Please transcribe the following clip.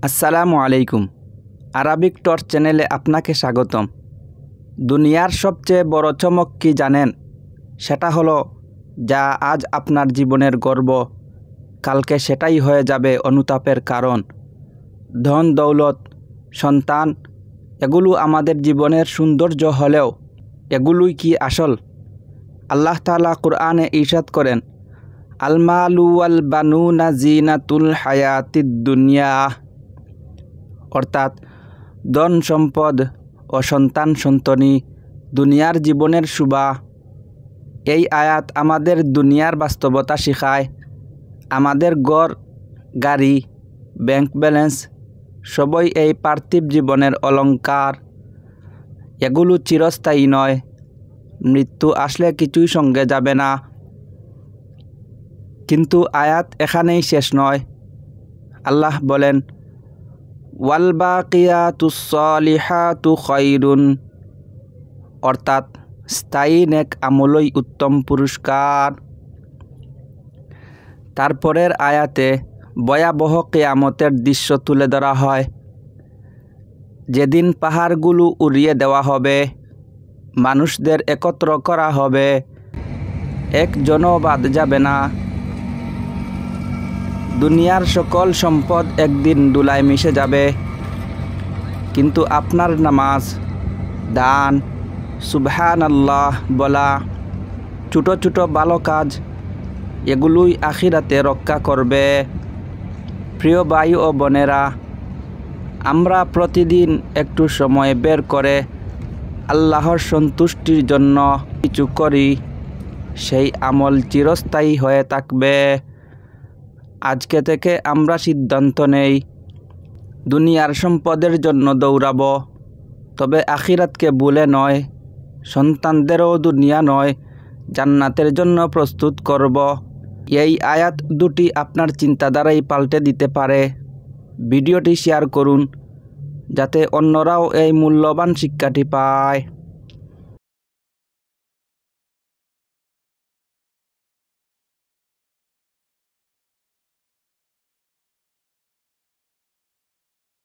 আসসালামু আলাইকুম। Arabic torch চ্যানেলে আপনাকে স্বাগতম। দুনিয়ার সবচেয়ে বড় চমক কি জানেন? সেটা হলো যা আজ আপনার জীবনের গর্ব, কালকে সেটাই হয়ে যাবে অনুতাপের কারণ। ধন দৌলত, সন্তান, এগুলো আমাদের জীবনের সৌন্দর্য হলেও এগুলোই কি আসল? আল্লাহ তাআলা কুরআনে ইরশাদ করেন, আল মালু ওয়াল বানুনা জিনাতুল হায়াতিদ দুনিয়া, অর্থাৎ ধন সম্পদ ও সন্তান সন্তনি দুনিয়ার জীবনের শোভা। এই আয়াত আমাদের দুনিয়ার বাস্তবতা শেখায়। আমাদের ঘর, গাড়ি, ব্যাংক ব্যালেন্স সবই এই পার্থিব জীবনের অলংকার। এগুলো চিরস্থায়ী নয়। মৃত্যু আসলে কিছুই সঙ্গে যাবে না। কিন্তু আয়াত এখানেই শেষ নয়। আল্লাহ বলেন, ওয়াল বাকিয়াতুস সালিহাতু খায়রুন, অর্থাৎ স্থায়ী নেক আমলই উত্তম পুরস্কার। তারপরের আয়াতে ভয়াবহ কিয়ামতের দৃশ্য তুলে ধরা হয়। যেদিন পাহাড়গুলো উড়িয়ে দেওয়া হবে, মানুষদের একত্র করা হবে, একজনও বাদ যাবে না। দুনিয়ার সকল সম্পদ একদিন ধুলায় মিশে যাবে, কিন্তু আপনার নামাজ, দান, সুবহানাল্লাহ বলা, ছোটো ছোটো ভালো কাজ, এগুলোই আখিরাতে রক্ষা করবে। প্রিয় ভাই ও বোনেরা, আমরা প্রতিদিন একটু সময় বের করে আল্লাহর সন্তুষ্টির জন্য কিছু করি, সেই আমল চিরস্থায়ী হয়ে থাকবে। আজকে থেকে আমরা সিদ্ধান্ত নেই, দুনিয়ার সম্পদের জন্য দৌড়াবো, তবে আখিরাতকে ভুলে নয়। সন্তানদেরও দুনিয়া নয়, জান্নাতের জন্য প্রস্তুত করব। এই আয়াত দুটি আপনার চিন্তাধারাই পাল্টে দিতে পারে। ভিডিওটি শেয়ার করুন, যাতে অন্যরাও এই মূল্যবান শিক্ষাটি পায়।